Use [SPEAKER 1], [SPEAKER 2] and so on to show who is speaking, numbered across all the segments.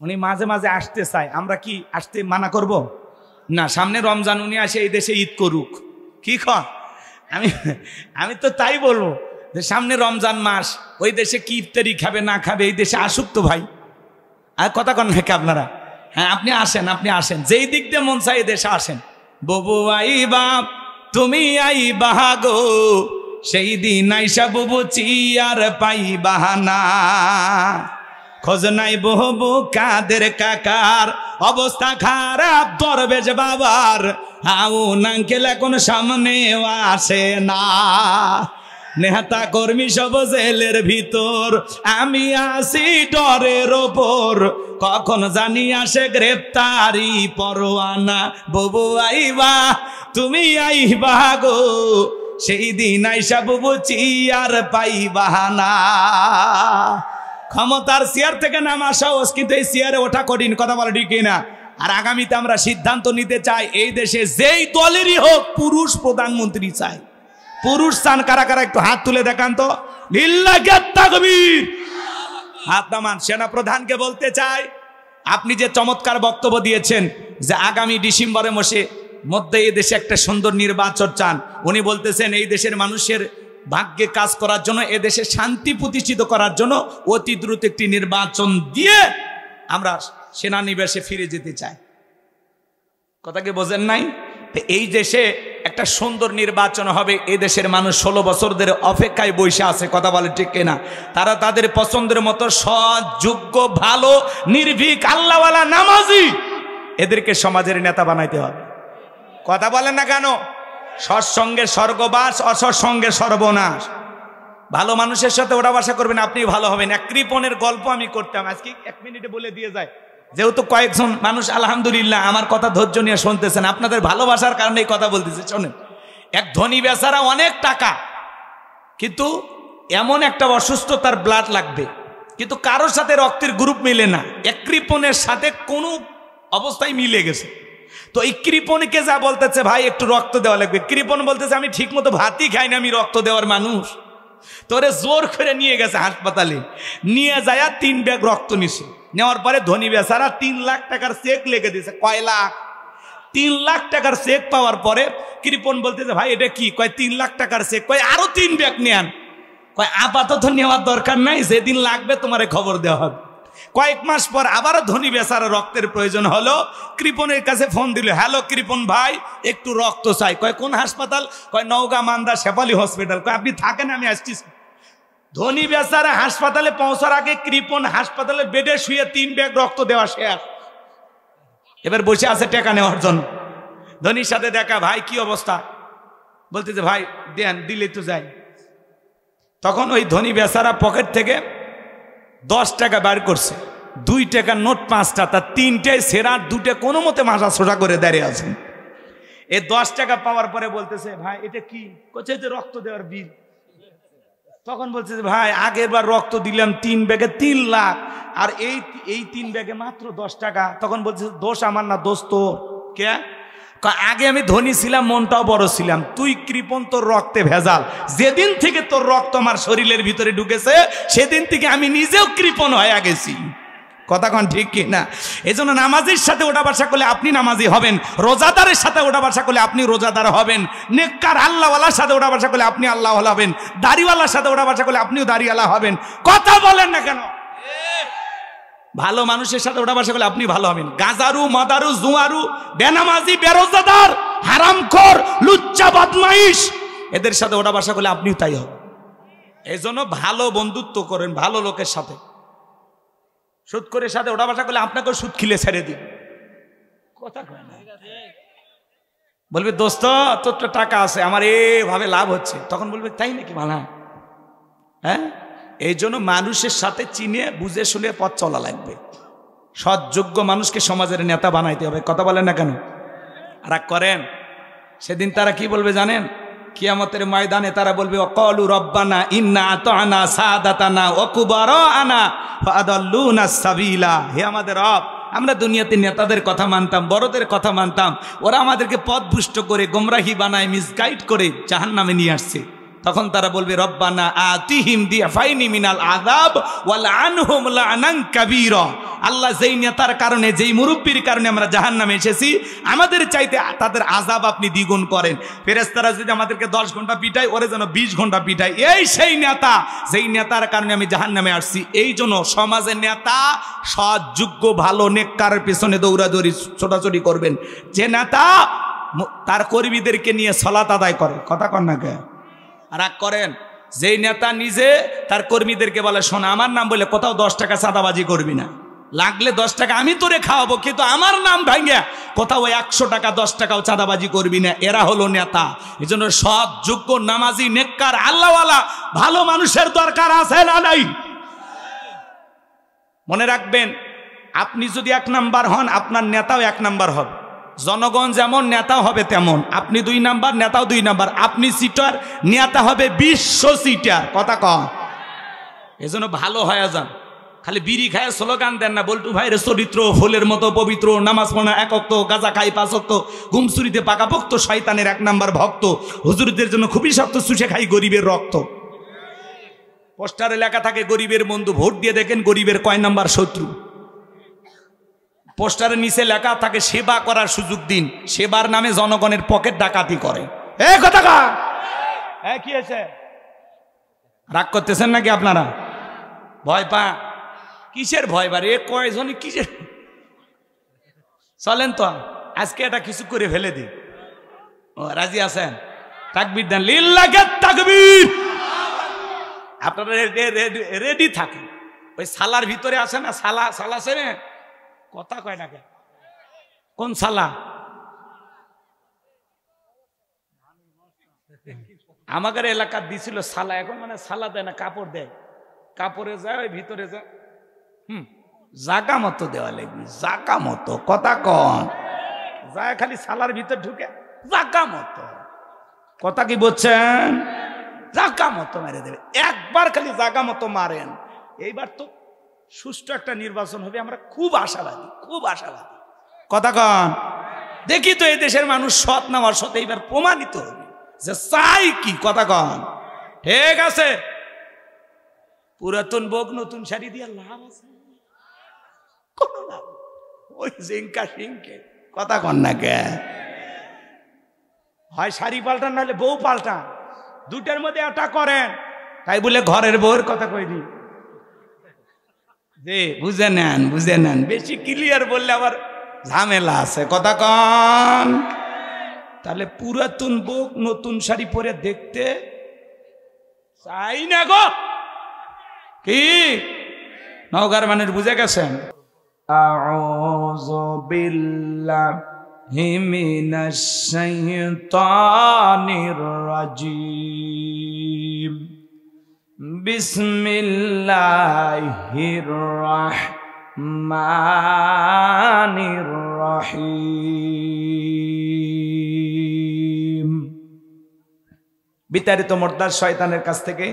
[SPEAKER 1] উনি মাঝে মাঝে আসতে চায়, আমরা কি আসতে মানা করব না? সামনে রমজান, উনি আসে এই দেশে ঈদ করুক, কি কন? আমি তো তাই বলবো যে সামনে রমজান মাস, ওই দেশে কি ইফতারি খাবে না খাবে, এই দেশে আসুক তো ভাই। আর কথা কন নাকি আপনারা? হ্যাঁ, আপনি আসেন, যেই দিক দিয়ে মন চাই এই দেশে আসেন। ববু আই বাপ তুমি আই বাহাগো, সেই দিন আইসা বুবু চিয়ার পাই বাহানা, খোঁজ নাই বহবু কাদের কাকার, অবস্থা খারাপ দরবেশ বাবার, আউন আঙ্কেল এখন সামনে আসে না, নেতা কর্মী সব জেলের ভিতর, আমি আসি ডরের ওপর, কখন জানি আসে গ্রেপ্তারি পরোয়ানা, ববু আইবা তুমি আইবা গো, সেই দিন আইসা বুবু চিয়ার পাই বাহানা। ক্ষমতার চেয়ার থেকে নামা সহজ, কিন্তু এই চেয়ারে ওঠা কঠিন, কথা বলে ঠিক না? আর আগামীতে আমরা সিদ্ধান্ত নিতে চাই, এই দেশে যেই দলেরই হোক পুরুষ প্রধানমন্ত্রী চাই। পুরুষ চান কারা কারা? একটু হাত তুলে দেখান তো। লিল্লাহি তাকবীর, হাত নামান। সেনা প্রধানকে বলতে চাই, আপনি যে চমৎকার বক্তব্য দিয়েছেন যে আগামী ডিসেম্বরের মধ্যে এই দেশে একটা সুন্দর নির্বাচন চান, উনি বলতেছেন এই দেশের মানুষের ভাগ্যে কাজ করার জন্য, এ দেশে শান্তি প্রতিষ্ঠিত করার জন্য অতি দ্রুত একটি নির্বাচন দিয়ে আমরা সেনানিবাসে ফিরে যেতে চাই। কথা কি বোঝেন নাই? এই দেশে একটা সুন্দর নির্বাচন হবে, এই দেশের মানুষ 16 বছর ধরে অপেক্ষায় বসে আছে, কথা বলে ঠিক কিনা? তারা তাদের পছন্দের মতো সৎ, যোগ্য, ভালো, নির্ভীক, আল্লাহওয়ালা, নামাজি এদেরকে সমাজের নেতা বানাইতে হবে। কথা বলেন না কেন? সৎসঙ্গে স্বর্গবাস, অসৎসঙ্গে সর্বনাশ। ভালো মানুষের সাথে ওটা বাসা করবেন, আপনি ভালো হবেন। এক কৃপণের গল্প আমি করতাম, আজকে 1 মিনিটে বলে দিয়ে যায়, যেহেতু কয়েকজন মানুষ আলহামদুলিল্লাহ আমার কথা ধৈর্য নিয়ে শুনতেছেন, আপনাদের ভালোবাসার কারণে এই কথা বলতেছে। শোনেন, এক ধনী বেচারা অনেক টাকা, কিন্তু এমন একটা অসুস্থতার ব্লাড লাগবে, কিন্তু কারোর সাথে রক্তের গ্রুপ মিলে না, এক কৃপণের সাথে কোনো অবস্থায় মিলে গেছে। তো এই কৃপণকে যা বলতেছে, ভাই একটু রক্ত দেওয়া লাগবে, কৃপণ বলতেছে আমি ঠিক মতো ভাতই খাই না, আমি রক্ত দেওয়ার মানুষ। তোরে জোর করে নিয়ে গেছে হাসপাতালে, নিয়ে যায় 3 ব্যাগ রক্ত নিছে। নেওয়ার পরে ধনী বেচারা 3 লাখ টাকার চেক লেগে দিয়েছে। কয় লাখ? 3 লাখ টাকার চেক পাওয়ার পরে কৃপণ বলতেছে ভাই এটা কি? কয় 3 লাখ টাকার চেক। কয় আরো 3 ব্যাগ নেন। কয় আপাতত নেওয়ার দরকার নাই, যেদিন লাগবে তোমারে খবর দেওয়া হবে। কয়েক মাস পর আবারও ধনী বেচারা রক্তের প্রয়োজন হলো, কৃপণের কাছে ফোন দিল, হ্যালো কৃপণ ভাই একটু রক্ত চাই। কয় কোন হাসপাতাল? কয় নওগাঁ মান্দা শেফালি হসপিটাল। কয় আপনি থাকেন, আমি আসছি। ধনী বেচারা হাসপাতালে পৌঁছার আগে কৃপণ হাসপাতালে বেডে শুয়ে 3 ব্যাগ রক্ত দেওয়া শেষ। এবার বসে আছে টাকা নেওয়ার জন্য। ধনীর সাথে দেখা, ভাই কি অবস্থা? বলতেছে ভাই দেন, দিলে তো যাই। তখন ওই ধনী বেচারা পকেট থেকে 10 টাকা বার করছে, 2 টাকার নোট 5টা, তার 3টায় সেরা, 2টে কোনো মতে মাথা সোজা করে দাঁড়িয়ে আছেন। এই 10 টাকা পাওয়ার পরে বলতেছে ভাই এটা কি? কোথায় যে রক্ত দেওয়ার বিল। তখন বলছে ভাই আগের বার রক্ত দিলাম 3 ব্যাগে 3 লাখ, আর এই 3 ব্যাগে মাত্র 10 টাকা। তখন বলছে দোষ আমার না, দোষ তোর। কে? আগে আমি ধনী ছিলাম, মনটাও বড় ছিলাম, তুই কৃপণ, তোর রক্তে ভেজাল। যেদিন থেকে তোর রক্ত আমার শরীরের ভিতরে ঢুকেছে সেদিন থেকে আমি নিজেও কৃপণ হয়ে গেছি। কথা কন ঠিক কি না? এই জন্য নামাজের সাথে ওটা বাসা করলে আপনি নামাজি হবেন, রোজাদারের সাথে ওটা বাসা করলে আপনি রোজাদার হবেন, নেককার আল্লাহওয়ালার সাথে ওটা বাসা করলে আপনি আল্লাহওয়ালা হবেন, দাড়িওয়ালার সাথে ওটা বাসা করলে আপনিও দাড়িওয়ালা হবেন। কথা বলেন না কেন? ভালো মানুষের সাথে ওটা বাসা করলে আপনি ভালো হবেন। গাজারু, মাদারু, জুয়ারু, বেনামাজি, বেরোজাদার, হারামখোর, লুচ্চা, বদমাইশ এদের সাথে ওটা বাসা করলে আপনিও তাই হবেন। এই জন্য ভালো বন্ধুত্ব করেন ভালো লোকের সাথে। সুদ করে সাথে ওটা বাসা করলে আপনাকেও সুদ খিলে ছেড়ে দিন। কথা কয় না, বলবে দোস্ত তোর তো টাকা আছে, আমার এভাবে লাভ হচ্ছে, তখন বলবে তাই নাকি মানা? হ্যাঁ, এই জন্য মানুষের সাথে চিনে বুঝে শুনে পথ চলা লাগবে। সৎযোগ্য মানুষকে সমাজের নেতা বানাইতে হবে। কথা বলেন না কেন? আর করেন সেদিন তারা কি বলবে জানেন? কিয়ামতের ময়দানে তারা বলবে ওয়াকালু রব্বানা ইন্না আতানা সাদাতানা ওয়া কুবারানা ফাআদাল্লুনা সাবিলা। হে আমাদের রব, আমরা দুনিয়াতে নেতাদের কথা মানতাম, বড়দের কথা মানতাম, ওরা আমাদেরকে পথভ্রষ্ট করে গোমরাহি বানায়, মিসগাইড করে জাহান্নামে নিয়ে আসছে। তখন তারা বলবে রব্বানা আতিহিম দিয়াফাইনি মিনাল আযাব ওয়াল আনহুম লানান কাবীরা। আল্লাহ, যেই নেতার কারণে, যেই মুরব্বির কারণে আমরা জাহান্নামে এসেছি, আমাদের চাইতে তাদের আযাব আপনি দ্বিগুণ করেন। ফেরেশতারা যদি আমাদেরকে 10 ঘন্টা পিটায়, ওরে যেন 20 ঘন্টা পিটায়। এই সেই নেতা, যেই নেতার কারণে আমি জাহান্নামে আসছি। এই জন্য সমাজের নেতা সৎ, যোগ্য, ভালো, নেককারের পেছনে দৌড়াদৌড়ি ছোটাছুটি করবেন। যে নেতা তার কর্মীদেরকে নিয়ে সালাত আদায় করে, কথা কন না কে রাগ করেন। যেই নেতা নিজে তার কর্মীদেরকে বলে, শোন, আমার নাম বলে কোথাও 10 টাকা চাঁদাবাজি করবি না, লাগলে 10 টাকা আমি তোরে খাওয়াবো, কিন্তু আমার নাম ভাঙ্গে কোথাও 100 টাকা 10 টাকাও চাঁদাবাজি করবি না। এরা হলো নেতা। এই জন্য সৎ, যোগ্য, নামাজি, নেককার, আল্লাহওয়ালা ভালো মানুষের দরকার আছে না নাই? মনে রাখবেন, আপনি যদি 1 নাম্বার হন, আপনার নেতাও 1 নাম্বার হবে। জনগণ যেমন, নেতাও হবে তেমন। আপনি 2 নাম্বার, নেতাও 2 নাম্বার। আপনি সিটার, নেতা হবে 20 সিটার, কথা কম। এজন্য ভালো হয়ে যান। খালি বিড়ি খায় স্লোগান দেন না, বল্টু ভাইয়ের চরিত্র ফুলের মতো পবিত্র, নামাজ পড়া 1 ওয়াক্ত, গাঁজা খাই 5 ওয়াক্ত, ঘুমচুরিতে পাকাপোক্ত, শয়তানের 1 নাম্বার ভক্ত, হুজুরদের জন্য খুবই শক্ত, চুষে খাই গরিবের রক্ত। পোস্টারে লেখা থাকে গরিবের বন্ধু, ভোট দিয়ে দেখেন গরিবের কয় নাম্বার শত্রু। পোস্টারের নিচে লেখা থাকে সেবা করার সুযোগ দিন, সেবার নামে জনগণের পকেট ডাকাতি করে। এই কথা কা কি আছে, রাগ করতেছেন নাকি আপনারা? ভয় পা কিসের ভয় বাড়ি? কয়জনই কিসের? চলেন তো আজকে এটা কিছু করে ফেলে দিই। ও রাজি আছেন? তাকবীর দেন, লিল্লাহি তাকবীর। আপনারা রেডি থাকেন। ওই সালার ভিতরে আছে না, সালা সালা আছে, কথা কয় না কেন? কোন সালা? আমাদের এলাকা দিছিল সালা, এখন মানে সালা দেয় না, কাপড় দেয়। কাপড়ে যায়, ওই ভিতরে যায়, জাগা মতো দেওয়া লাগবে, জাগা মতো, কথা কন যায়, খালি সালার ভিতর ঢুকে জাগা মতো, কথা কি বলছেন? জাগা মতো মেরে দেবে। একবার খালি জাগা মতো মারেন। এইবার তো সুষ্ঠু একটা নির্বাচন হবে, আমরা খুব আশাবাদী, খুব আশাবাদী, কথা কন। দেখি তো এই দেশের মানুষ সৎ না অসৎ এইবার প্রমাণিত হবে যে চাই কি, কথা কন। ঠিক আছে, পুরাতন বোক নতুন শাড়ি দিয়ে লাভ আছে? কোন লাভ? ওই জিঙ্কা সিংকে, কথা কন না কে? হয় শাড়ি পাল্টান, নাহলে বউ পাল্টান, দুটার মধ্যে একটা করেন। তাই বলে ঘরের বউয়ের কথা কইনি যে বুঝে নেন, বুঝে নেন। বেশি ক্লিয়ার বললে আবার ঝামেলা আছে, কথা কন। তাহলে পুরাতন বোক নতুন শাড়ি পরে দেখতে চাই না গো, কি নওগাঁর মানুষ বুঝে গেছেন? আউযু বিল্লাহি মিনাশ শাইতানির রাজিম। বিসমিল্লাহির রাহমানির রহিম। বিতাড়িত মোর্দার শয়তানের কাছ থেকে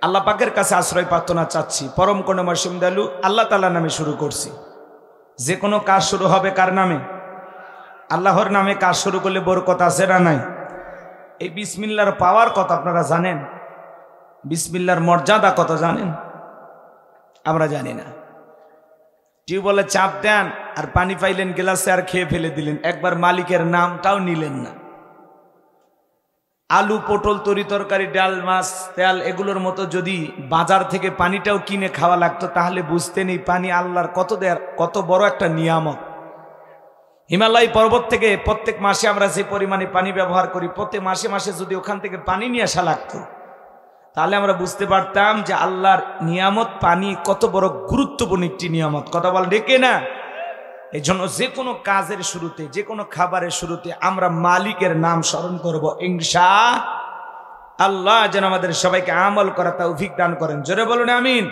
[SPEAKER 1] আল্লাহ পাকের কাছে আশ্রয় প্রার্থনা চাচ্ছি। পরম করুণাময় দয়ালু আল্লাহ তাআলার নামে শুরু করছি। যে কোনো কাজ শুরু হবে কার নামে? আল্লাহর নামে কাজ শুরু করলে বরকত আছে না নাই? এই বিসমিল্লাহর পাওয়ার কথা আপনারা জানেন? বিসমিল্লাহর মর্যাদা কত জানেন? আমরা জানি না। টিউবওয়েলে চাপ দেন আর পানি পাইলেন গ্লাসে, আর খেয়ে ফেলে দিলেন, একবার মালিকের নামটাও নিলেন না। আলু, পটল, তরি তরকারি, ডাল, মাছ, তেল এগুলোর মতো যদি বাজার থেকে পানিটাও কিনে খাওয়া লাগতো, তাহলে বুঝতেন এই পানি আল্লাহর কত বড় একটা নিয়ামত। হিমালয় পর্বত থেকে প্রত্যেক মাসে আমরা যে পরিমাণে পানি ব্যবহার করি, প্রত্যেক মাসে মাসে যদি ওখান থেকে পানি নিয়ে আসা লাগতো, তাহলে আমরা বুঝতে পারতাম যে আল্লাহর নিয়ামত পানি কত বড় গুরুত্বপূর্ণ একটি নিয়ামত, কথা বল ডেকে না। এই জন্য যে কোনো কাজের শুরুতে, যে কোনো খাবারের শুরুতে আমরা মালিকের নাম স্মরণ করব ইনশাআল্লাহ। যেন আমাদের সবাইকে আমল করা তৌফিক দান করেন, জোরে বলুন আমিন।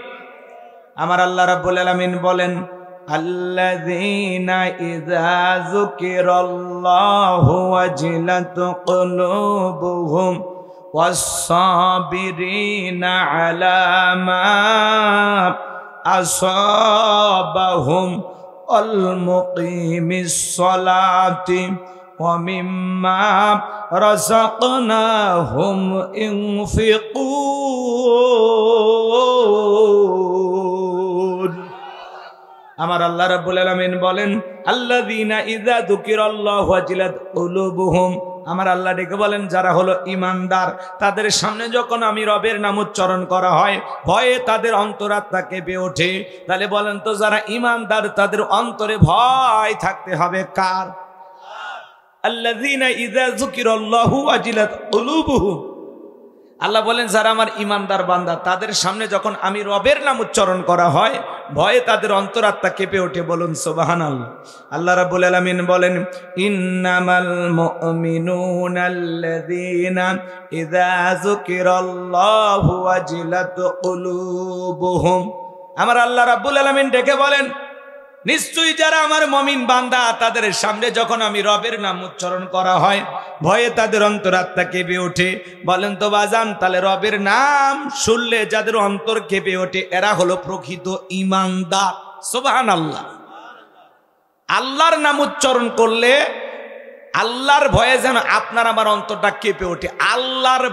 [SPEAKER 1] আমার আল্লাহ রাব্বুল আলামিন বলেন, আল্লাযীনা ইযা যুকিরাল্লাহু ওয়াজিলাত কুলুবুহুম ওয়াস-সাবিরিনা আলা মা আসাবাহুম আল মুকিমিস সালাতি ومما رزقناهم ينفقون আমার আল্লাহ রাব্বুল আলামিন বলেন আল্লাযীনা ইযা যুকিরাল্লাহু ওয়াজিলাত কুলুবুহুম আমার আল্লাহ ডেকে বলেন যারা হলো ঈমানদার তাদের সামনে যখন আমি রবের নাম উচ্চারণ করা হয় ভয়ে তাদের অন্তরাত্মা কেঁপে ওঠে তাহলে বলেন তো যারা ঈমানদার তাদের অন্তরে ভয় থাকতে হবে কার আল্লাযীনা ইযা যুকিরাল্লাহু ওয়াজিলাত কুলুবুহুম আল্লাহ বলেন যারা আমার ঈমানদার বান্দা তাদের সামনে যখন আমি রবের নাম উচ্চারণ করা হয় ভয়ে তাদের অন্তরাত্মা কেঁপে ওঠে বলুন সুবহানাল্লাহ আল্লাহ রাব্বুল আলামিন বলেন ইন্নামাল মুমিনুনাল্লাযীনা ইযা যুকিরাল্লাহু ওয়াজিলাত কুলুবুহুম আমার আল্লাহ রাব্বুল আলামিন ডেকে বলেন নিশ্চয়ই যারা আমার মুমিন বান্দা তাদের সামনে যখন আমি রবের নাম উচ্চারণ করা হয় ভয়ে তাদের অন্তরাত্মা কেঁপে ওঠে বলেন তো বাজান তাহলে রবের নাম শুনলে যাদের অন্তর কেঁপে ওঠে এরা হলো প্রকৃত ঈমানদার সুবহানাল্লাহ আল্লাহর নাম উচ্চারণ করলে আল্লাহর ভয়ে যেন আপনার আমার অন্তরটা কেঁপে ওঠে আল্লাহর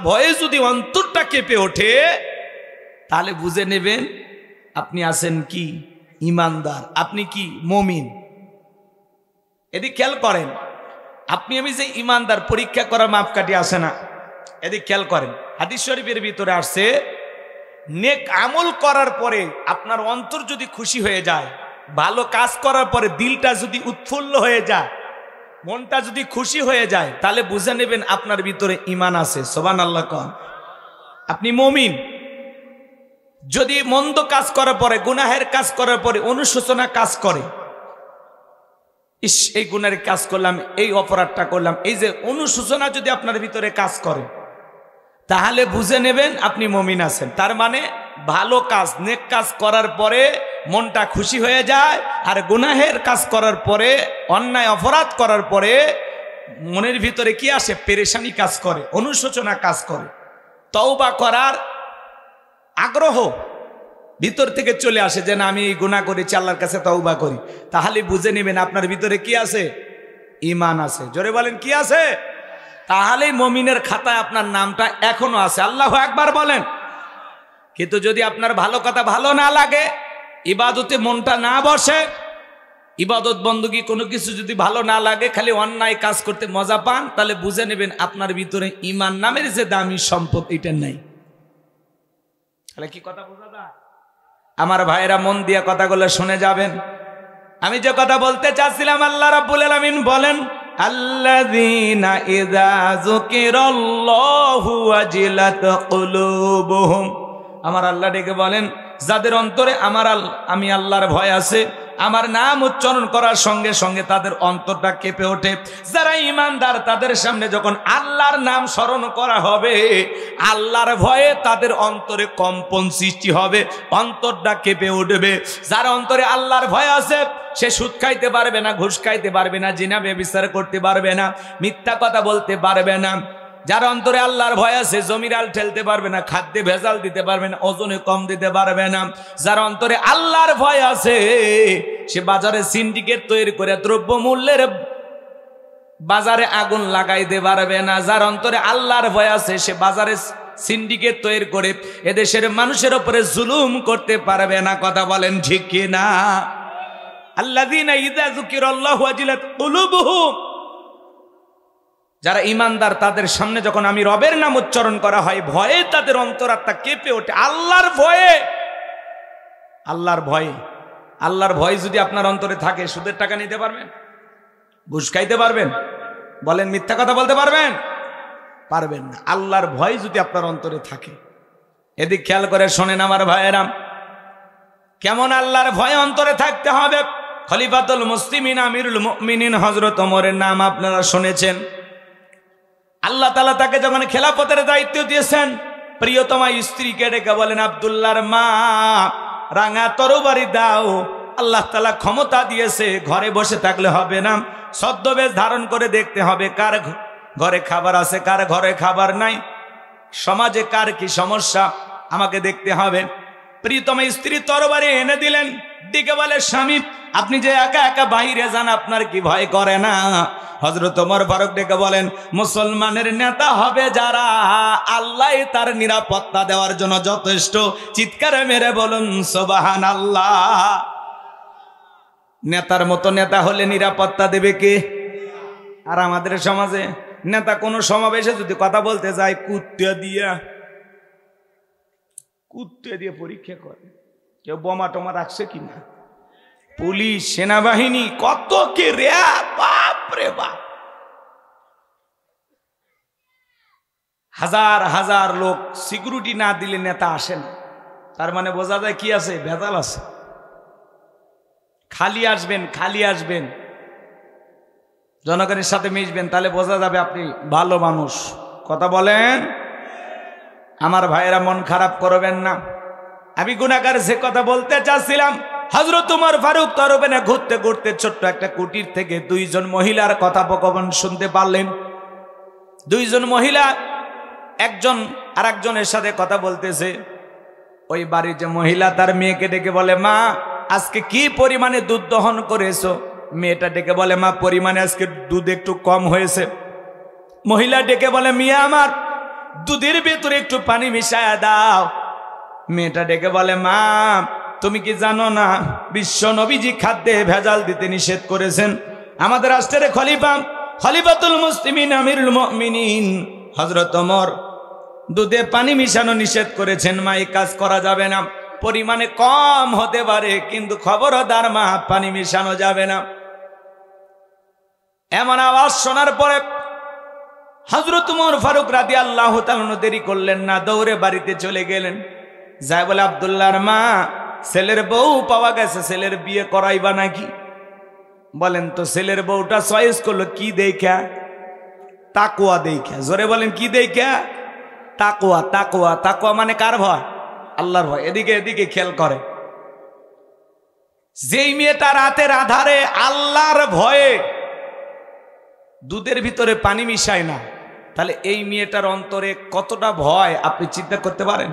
[SPEAKER 1] ভয়ে যদি অন্তরটা কেঁপে ওঠে তাহলে বুঝে নেবেন আপনি আছেন কি ঈমানদার আপনি কি মুমিন এদিক খেয়াল করেন আপনি আমি যে ঈমানদার পরীক্ষা করার মাপকাঠি আসে না এদিক খেয়াল করেন হাদিস শরীফের ভিতরে আসছে নেক আমল করার পরে আপনার অন্তর যদি খুশি হয়ে যায় ভালো কাজ করার পরে দিলটা যদি উৎফুল্ল হয়ে যায় মনটা যদি খুশি হয়ে যায় তাহলে বুঝে নেবেন আপনার ভিতরে ঈমান আছে সুবহানাল্লাহ কোন আপনি মুমিন যদি মন্দ কাজ করার পরে গুনাহের কাজ করার পরে অনুশোচনা কাজ করে ইস এই গুনাহের কাজ করলাম এই অপরাধটা করলাম এই যে অনুশোচনা যদি আপনার ভিতরে কাজ করে তাহলে বুঝে নেবেন আপনি মুমিন আছেন তার মানে ভালো কাজ নেক কাজ করার পরে মনটা খুশি হয়ে যায় আর গুনাহের কাজ করার পরে অন্যায় অপরাধ করার পরে মনের ভিতরে কি আসে পেরেশানি কাজ করে অনুশোচনা কাজ করে তওবা করার আগ্রহ ভিতর থেকে চলে আসে যে না আমি এই গুনাহ করেছি আল্লাহর কাছে তওবা করি তাহলে বুঝে নেবেন আপনার ভিতরে কি আছে ঈমান আছে জোরে বলেন কি আছে তাহলে মুমিনের খাতায় আপনার নামটা এখনো আছে আল্লাহু আকবার বলেন কিন্তু যদি আপনার ভালো কথা ভালো না লাগে ইবাদতে মনটা না বসে ইবাদত বندگی কোনো কিছু যদি ভালো না লাগে খালি অন্যায় কাজ করতে মজা পান তাহলে বুঝে নেবেন আপনার ভিতরে ঈমান নামের যে দামি সম্পদ এটা নাই তাহলে কি কথা বোঝা যায় আমার ভাইরা মন দিয়া কথাগুলো শুনে যাবেন আমি যে কথা বলতে চাচ্ছিলাম আল্লাহ রাব্বুল আলামিন বলেন আল্লাযীনা ইযা যুকিরাল্লাহু ওয়াজিলাত কুলুবুহুম আমার আল্লাহ ডেকে বলেন যাদের অন্তরে আমি আল্লাহর ভয় আছে আমার নাম উচ্চারণ করার সঙ্গে সঙ্গে তাদের অন্তরটা কেঁপে ওঠে যারা ঈমানদার তাদের সামনে যখন আল্লাহর নাম স্মরণ করা হবে আল্লাহর ভয়ে তাদের অন্তরে কম্পন সৃষ্টি হবে অন্তরটা কেঁপে উঠবে যার অন্তরে আল্লাহর ভয় আছে সে সুদ খাইতে পারবে না ঘুষ খাইতে পারবে না জিনা ব্যভিচার করতে পারবে না মিথ্যা কথা বলতে পারবে না যার অন্তরে আল্লাহর ভয় আছে জমিরাল ঠেলতে পারবে না খাদ্যে ভেজাল দিতে পারবে না ওজনে কম দিতে পারবে না যার অন্তরে আল্লাহর ভয় আছে সে বাজারে সিন্ডিকেট তৈরি করে দ্রব্য মূল্যের বাজারে আগুন লাগাইতে পারবে না যার অন্তরে আল্লাহর ভয় আছে সে বাজারে সিন্ডিকেট তৈরি করে এদেশের মানুষের উপরে জুলুম করতে পারবে না কথা বলেন ঠিক কি না আল্লাযীনা ইযা যুকিরাল্লাহু ওয়াজিলাত কুলুবুহুম যারা ঈমানদার তাদের সামনে যখন আমি রবের নাম উচ্চারণ করা হয় ভয়ে তাদের অন্তরাত্মা কেঁপে ওঠে আল্লাহর ভয় যদি আপনার অন্তরে থাকে সুদের টাকা নিতে পারবেন ঘুষ খাইতে পারবেন বলেন মিথ্যা কথা বলতে পারবেন পারবেন না আল্লাহর ভয় যদি আপনার অন্তরে থাকে এদিক খেয়াল করে শোনেন আমার ভাইয়েরা কেমন আল্লাহর ভয় অন্তরে থাকতে হবে খলিফাতুল মুসলিমিন আমিরুল মুমিনিন হযরত ওমরের নাম আপনারা শুনেছেন আল্লাহ তাআলা তাকে যখন খেলাফতের দায়িত্ব দিয়েছেন প্রিয়তমা স্ত্রীকে ডেকে বলেন আব্দুল্লাহর মা রাঙা তরবারি দাও আল্লাহ তাআলা ক্ষমতা দিয়েছে ঘরে বসে থাকলে হবে না ছদ্মবেশ ধারণ করে দেখতে হবে কার ঘরে খাবার আছে কার ঘরে খাবার নাই সমাজে কার কি সমস্যা আমাকে দেখতে হবে প্রিয়তমা স্ত্রী তরবারি এনে দিলেন ডেকে বলে স্বামী আপনি যে একা একা বাইরে যান আপনার কি ভয় করে না? হযরত ওমর ফারুক ডেকে বলেন মুসলমানের নেতা হবে যারা আল্লাহ তার নিরাপত্তা দেওয়ার জন্য যথেষ্ট। চিৎকার মেরে বলুন সুবহানাল্লাহ। নেতার মতো নেতা হলে নিরাপত্তা দেবে কে? আর আমাদের সমাজে নেতা কোনো সমাবেশে যদি কথা বলতে যায় কুত্তে দিয়ে পরীক্ষা করে কেউ বোমা টোমা রাখছে কিনা, পুলিশ সেনাবাহিনী কত কে রে, বাপ রে বাপ। হাজার হাজার লোক সিকিউরিটি না দিলে নেতা আসে না। তার মানে বোঝা যায় কি আছে, ভেজাল আছে। খালি আসবেন জনগণের সাথে মিশবেন, তাহলে বোঝা যাবে আপনি ভালো মানুষ। কথা বলেন। আমার ভাইয়েরা মন খারাপ করবেন না। আমি গুনাহগার যে কথা বলতে চাচ্ছিলাম, হযরত ওমর ফারুক তরবেনে ঘুরতে ঘুরতে ছোট্ট একটা কুটির থেকে দুইজন মহিলার কথোপকথন শুনতে পারলেন। দুইজন মহিলা একজন আর একজনের সাথে কথা বলতেছে। ওই বাড়ির যে মহিলা তার মেয়েকে ডেকে বলে মা আজকে কি পরিমাণে দুধ দহন করেছো? মেয়েটা ডেকে বলে মা পরিমাণে আজকে দুধ একটু কম হয়েছে। মহিলা ডেকে বলে মিয়া আমার দুধের ভেতরে একটু পানি মিশায়া দাও। মেয়েটা ডেকে বলে মা তুমি কি জানো না বিশ্ব নবীজি খাদ্যে ভেজাল দিতে নিষেধ করেছেন? আমাদের রাষ্ট্রের খলিফাতুল মুসলিমিন আমিরুল মুমিনিন হযরত ওমর দুধে পানি মিশানো নিষেধ করেছেন। মা এই কাজ করা যাবে না, পরিমাণে কম হতে পারে কিন্তু খবরদার মা পানি মিশানো যাবে না। এমন আওয়াজ শোনার পরে হযরত ওমর ফারুক রাদিয়াল্লাহু তাআলা দেরি করলেন না, দৌড়ে বাড়িতে চলে গেলেন। যাই বলে আব্দুল্লাহর মা ছেলের বউ পাওয়া গেছে, ছেলের বিয়ে করাইবা নাকি? বলেন তো ছেলের বউটা চয়েস করলো কি দেখা? তাকওয়া দেখা। জোরে বলেন কি দেখা? তাকওয়া। তাকওয়া তাকওয়া মানে কার ভয়? আল্লাহর ভয়। এদিকে খেয়াল করে, যেই মেয়েটা রাতের আধারে আল্লাহর ভয়ে দুধের ভিতরে পানি মিশায় না, তাহলে এই মেয়েটার অন্তরে কতটা ভয় আপনি চিন্তা করতে পারেন?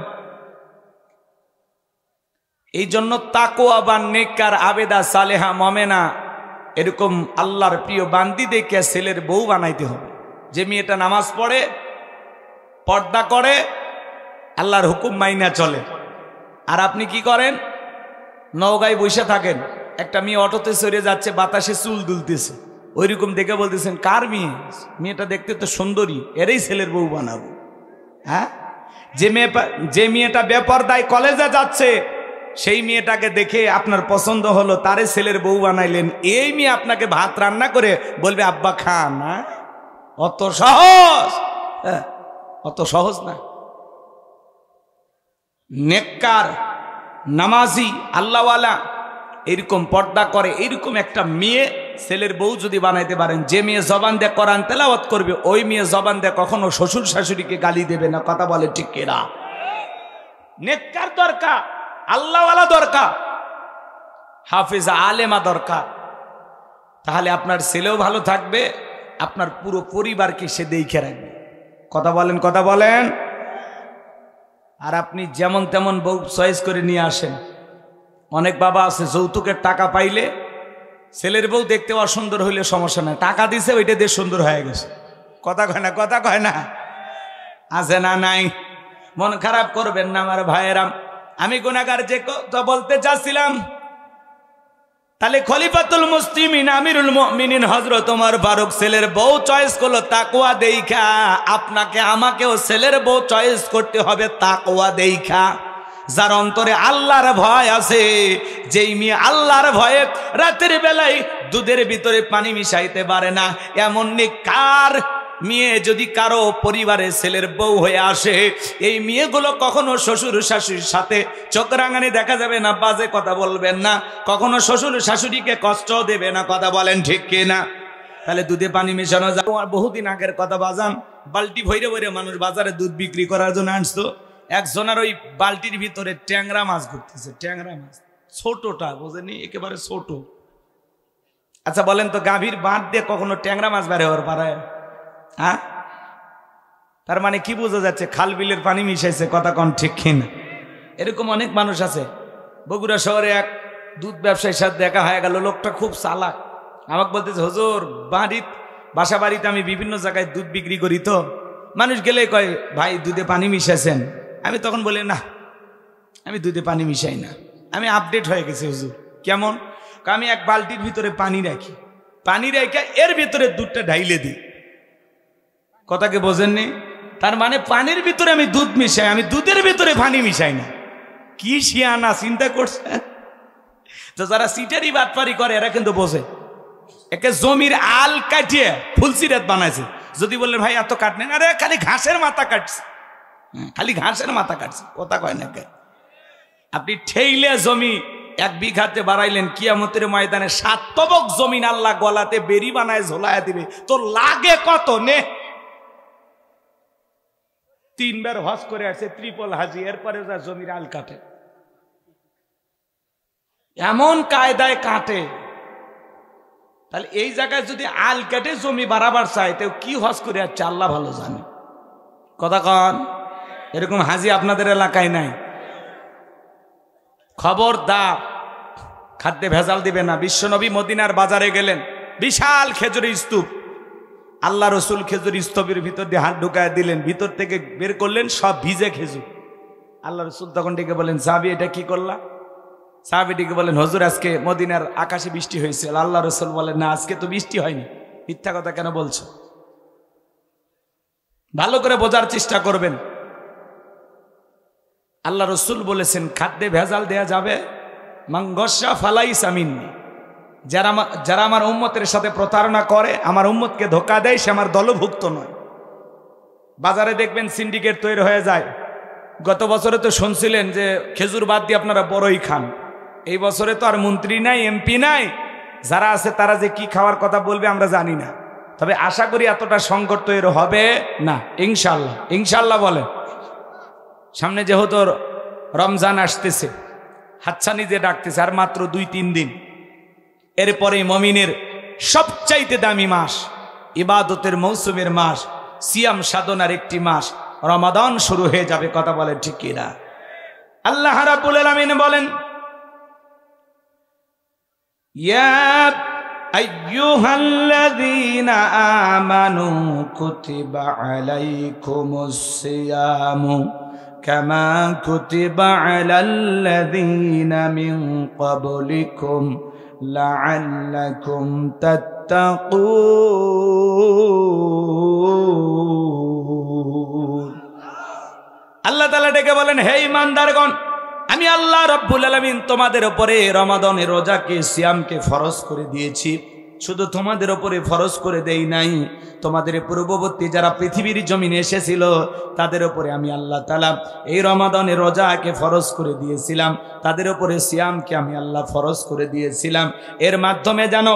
[SPEAKER 1] এই জন্য তাকওয়া বা নেককার আবেদা সালেহা মমেনা এরকম আল্লাহর প্রিয় বান্দি দেখে ছেলের বউ বানাইতে হবে। যে মেয়েটা নামাজ পড়ে, পর্দা করে, আল্লাহর হুকুম মাইনা চলে। আর আপনি কি করেন? নওগাঁয় বসে থাকেন, একটা মেয়ে অটোতে চড়ে যাচ্ছে, বাতাসে চুল দুলতেছে, ওইরকম দেখে বলতেছেন কার মেয়ে? মেয়েটা দেখতে তো সুন্দরী, এরই ছেলের বউ বানাবো। হ্যাঁ, যে মেয়েটা বেপরদায় কলেজে যাচ্ছে সেই মেয়েটাকে দেখে আপনার পছন্দ হলো, তারে ছেলের বউ বানাইলেন। এই মেয়ে আপনাকে ভাত রান্না করে বলবে আব্বা খান। অত সহজ? অত সহজ না। নেককার নামাজি আল্লাহওয়ালা এরকম পর্দা করে এরকম একটা মেয়ে ছেলের বউ যদি বানাইতে পারেন, যে মেয়ে জবান দিয়ে কোরআন তেলাওয়াত করবে ওই মেয়ে জবান দিয়ে কখনো শ্বশুর শাশুড়িকে গালি দেবে না। কথা বলে ঠিক কিনা? নেককার দরকার, আল্লাহওয়ালা দরকার, হাফেজা আলেমা দরকার। তাহলে আপনার ছেলেও ভালো থাকবে, আপনার পুরো পরিবারকে সে দেখে রাখবে। কথা বলেন। আর আপনি যেমন তেমন বউ চয়েস করে নিয়ে আসেন। অনেক বাবা আছে যৌতুকের টাকা পাইলে ছেলের বউ দেখতে অসুন্দর হইলে সমস্যা নাই, টাকা দিছে ওইটা দিয়ে সুন্দর হয়ে গেছে। কথা কয় না আছে না? নাই। মন খারাপ করবেন না আমার ভাইয়েরাম। আমি গুনাহগার যে কথা বলতে চাচ্ছিলাম, তাহলে খলিফাতুল মুসলিমিন আমিরুল মুমিনিন হযরত ওমর ফারুক ছেলের বউ চয়েস করলো তাকওয়া দেইখা। আপনাকে আমাকেও ছেলের বউ চয়েস করতে হবে তাকওয়া দেইখা, যার অন্তরে আল্লাহর ভয় আছে। যেই মেয়ে আল্লাহর ভয়ে রাতের বেলায় দুধের ভিতরে পানি মিশাইতে পারে না, এমন নেককার মেয়ে যদি কারো পরিবারে ছেলের বউ হয়ে আসে, এই মেয়েগুলো কখনো শ্বশুর শাশুড়ির সাথে চোখ রাঙানি দেখা যাবে না, বাজে কথা বলবেন না, কখনো শ্বশুর শাশুড়িকে কষ্ট দেবে না। কথা বলেন ঠিক কিনা? তাহলে দুধে পানি মেশানো যায়। বহুদিন আগের কথা বাজান, বালতি ভৈরে ভৈরে মানুষ বাজারে দুধ বিক্রি করার জন্য আসতো। একজনের ওই বালতির ভিতরে ট্যাংরা মাছ ঘুরতেছে। ট্যাংরা মাছ ছোটটা, বোঝেনি, একেবারে ছোট। আচ্ছা বলেন তো, গাভীর বাঁধ দিয়ে কখনো ট্যাংরা মাছ বের হওয়ার পারে? হ্যাঁ, তার মানে কি বোঝা যাচ্ছে? খাল বিলের পানি মিশাইছে। কথা কন ঠিক কিনা? এরকম অনেক মানুষ আছে। বগুড়া শহরে এক দুধ ব্যবসায়ীর সাথে দেখা হয়ে গেল, লোকটা খুব চালাক। আমাকে বলতেছে, হুজুর বাসা বাড়িতে আমি বিভিন্ন জায়গায় দুধ বিক্রি করি, তো মানুষ গেলে কয় ভাই দুধে পানি মিশাইছেন। আমি তখন বলি না, আমি দুধে পানি মিশাই না, আমি আপডেট হয়ে গেছি হুজুর। কেমন? আমি এক বালতির ভিতরে পানি রাখি, পানি রেখে এর ভিতরে দুধটা ঢাইলে দিই। কথাকে বোঝেননি? তার মানে পানির ভিতরে আমি দুধ মিশাই, আমি দুধের ভিতরে পানি মিশাই না। কি শিয়ানা, চিন্তা করছে? তো যারা সিটারি বাটপারি করে এরা কিন্তু বোঝে। একে জমির আল কাটিয়ে ফুলসিরাত বানাইছে। যদি বললেন ভাই এত কাটলেন, আরে খালি ঘাসের মাথা কাটছে, খালি ঘাসের মাথা কাটছে, কথা কয় না কে? আপনি ঠেইলে জমি 1 বিঘাতে বাড়াইলেন, কিয়ামতের ময়দানে 7 তবক জমিন আল্লাহ গলাতে বেরি বানায় ঝোলায় দিবে, তো লাগে কত নে? 3 বার হজ করে আসছে, ট্রিপল হাজি, এরপরে যা জমির আল কাটে, এমন কায়দায় কাটে। তাহলে এই জায়গায় যদি আল কেটে জমি বাড়াবার চায়, তো কি হজ করে আসছে আল্লাহ ভালো জানে। কথা কন, এরকম হাজি আপনাদের এলাকায় নাই? খবরদার, খাদ্যে ভেজাল দিবে না। বিশ্বনবী মদিনার বাজারে গেলেন, বিশাল খেজুরের স্তূপ, আল্লাহ রসুল খেজুর স্তূপের ভিতর দিয়ে হাত ঢুকায় দিলেন, ভিতর থেকে বের করলেন সব ভিজে খেজুর। আল্লাহ রসুল তখন ডেকে বলেন, সাহাবী এটা কি করলা? সাহাবীটিকে বলেন, হুজুর আজকে মদিনার আকাশে বৃষ্টি হয়েছে। আল্লাহ রসুল বলেন, না আজকে তো বৃষ্টি হয়নি। মিথ্যা কথা কেন বলছো? ভালো করে বোঝার চেষ্টা করবেন। আল্লাহ রসুল বলেছেন খাদ্যে ভেজাল দেয়া যাবে, মাংগসা ফালাই সামিননি, যারা আমার উম্মতের সাথে প্রতারণা করে, আমার উম্মতকে ধোকা দেয়, সে আমার দলভুক্ত নয়। বাজারে দেখবেন সিন্ডিকেট তৈরি হয়ে যায়। গত বছরে তো শুনছিলেন যে খেজুর বাদ দিয়ে আপনারা বড়ই খান। এই বছরে তো আর মন্ত্রী নাই, এমপি নাই, যারা আছে তারা যে কি খাওয়ার কথা বলবে আমরা জানি না। তবে আশা করি এতটা সংকট তৈরি হবে না, ইনশাল্লাহ। ইনশাল্লাহ বলে। সামনে যেহেতু রমজান আসতেছে, হাতছানি যে ডাকতেছে, আর মাত্র 2-3 দিন, এরপরে মুমিনের সবচাইতে দামি মাস, ইবাদতের মৌসুমের মাস, সিয়াম সাধনার একটি মাস রমাদান শুরু হয়ে যাবে। কথা বলে ঠিক কিনা? আল্লাহ রাব্বুল আলামিন বলেন, ইয়া আইয়ুহাল্লাযীনা আমানু কুতিবা আলাইকুমুস সিয়ামু কামা কুতিবা আলাল্লাযীনা মিন ক্বাবলিকুম লাআল্লাকুম তাত্তাকুন। আল্লাহ তাআলা ডেকে বলেন, হে ঈমানদারগণ, আমি আল্লাহ রাব্বুল আলামিন তোমাদের উপরে রমাদানের রোজাকে, সিয়ামকে ফরজ করে দিয়েছি। শুধু তোমাদের উপরে ফরজ করে দেই নাই, তোমাদের পূর্ববর্তী যারা পৃথিবীর জমিনে এসেছিল তাদের উপরে আমি আল্লাহ তাআলা এই রমাদানের রোজাকে ফরজ করে দিয়েছিলাম, তাদের উপরে সিয়ামকে আমি আল্লাহ ফরজ করে দিয়েছিলাম। এর মাধ্যমে যেন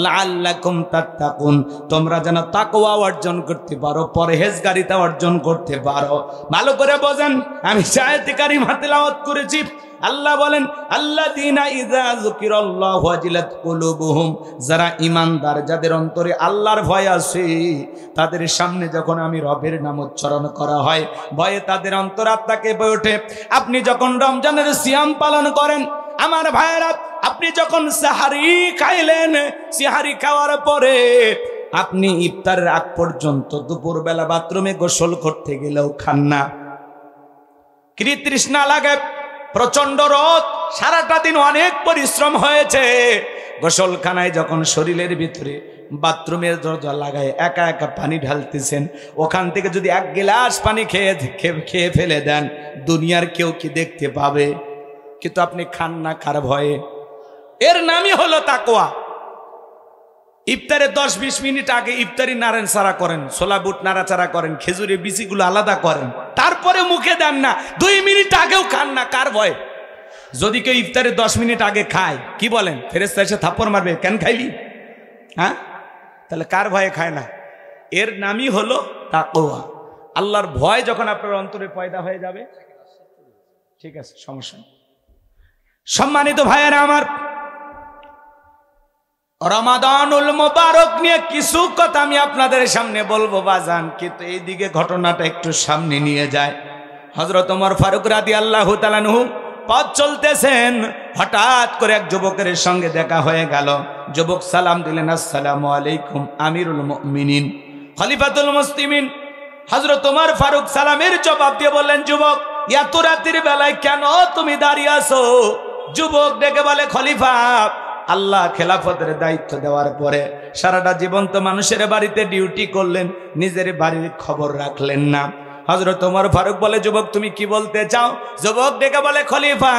[SPEAKER 1] লাআল্লাকুম তাত্তাকুন, তোমরা যেন তাকওয়া অর্জন করতে পারো, পরহেজগারিতা অর্জন করতে পারো। ভালো করে বোঝেন, আমি আয়াতে কারিমা তেলাওয়াত করেছি। আল্লাহ বলেন, আল্লাযীনা ইযা যুকিরাল্লাহু ওয়াজিলাত কুলুবুহুম, যারা ঈমানদার, যাদের অন্তরে আল্লাহর ভয় আছে, তাদের সামনে যখন আমি রবের নাম উচ্চারণ করা হয়, ভয়ে তাদের অন্তরাত্মা কেঁপে ওঠে। আপনি যখন রমজানের সিয়াম পালন করেন, আমার ভাইয়েরা, আপনি যখন সাহারি খাইলেন, সাহারি খাওয়ার পরে আপনি ইফতারের আগ পর্যন্ত দুপুরবেলা বাথরুমে গোসল করতে গেলেও খান না। কি তৃষ্ণা লাগে, প্রচন্ড রোদ, সারাটা দিন অনেক পরিশ্রম হয়েছে, গোসলখানায় যখন শরীরের ভিতরে বাথরুমের দরজা লাগায় একা একা পানি ঢালতেছেন, ওখান থেকে যদি 1 গ্লাস পানি খেয়ে ফেলে দেন, দুনিয়ার কেউ কি দেখতে পাবে? কিন্তু আপনি খান না কার ভয়ে? এর নামই হলো তাকওয়া। ইফতারে 10-20 মিনিট আগে ইফতারি নাড়াচাড়া করেন, ছোলা বুট নাড়াচাড়া করেন, খেজুরের বিচিগুলো আলাদা করেন, তারপরে মুখে দেন না। 2 মিনিট আগেও খান না, কার ভয়? যদি কেউ ইফতারে 10 মিনিট আগে খায়, কি বলেন? ফেরেশতা এসে থাপ্পড় মারবে, কেন খাইলি? হ্যাঁ, তাহলে কার ভয়ে খায় না? এর নামই হলো তাকওয়া। আল্লাহর ভয় যখন আপনার অন্তরে পয়দা হয়ে যাবে, ঠিক আছে, সমস্যা নেই। সম্মানিত ভাইয়েরা আমার, রমাদানুল মুবারক নিয়ে কিছু কথা আমি আপনাদের সামনে বলবো বাজান, কিন্তু এইদিকে ঘটনাটা একটু সামনে নিয়ে যায়। হযরত ওমর ফারুক রাদিয়াল্লাহু তাআলা আনহু পথ চলতেছেন, হঠাৎ করে এক যুবকের সঙ্গে দেখা হয়ে গেল। যুবক সালাম দিলেন, আসসালামু আলাইকুম আমিরুল মুমিনিন খলিফাতুল মুসলিমিন হযরত ওমর ফারুক সালামের জবাব দিয়ে বললেন, যুবক এত রাতের বেলায় কেন তুমি দাঁড়িয়ে আছো? যুবক ডেকে বলে, খলিফা, আল্লাহ খেলাফতের দায়িত্ব দেওয়ার পরে সারাটা জীবন তো মানুষের বাড়িতে ডিউটি করলেন, নিজের বাড়ির খবর রাখলেন না। হযরত ওমর ফারুক বলে, যুবক তুমি কি বলতে চাও? যুবক ডেকে বলে, খলিফা,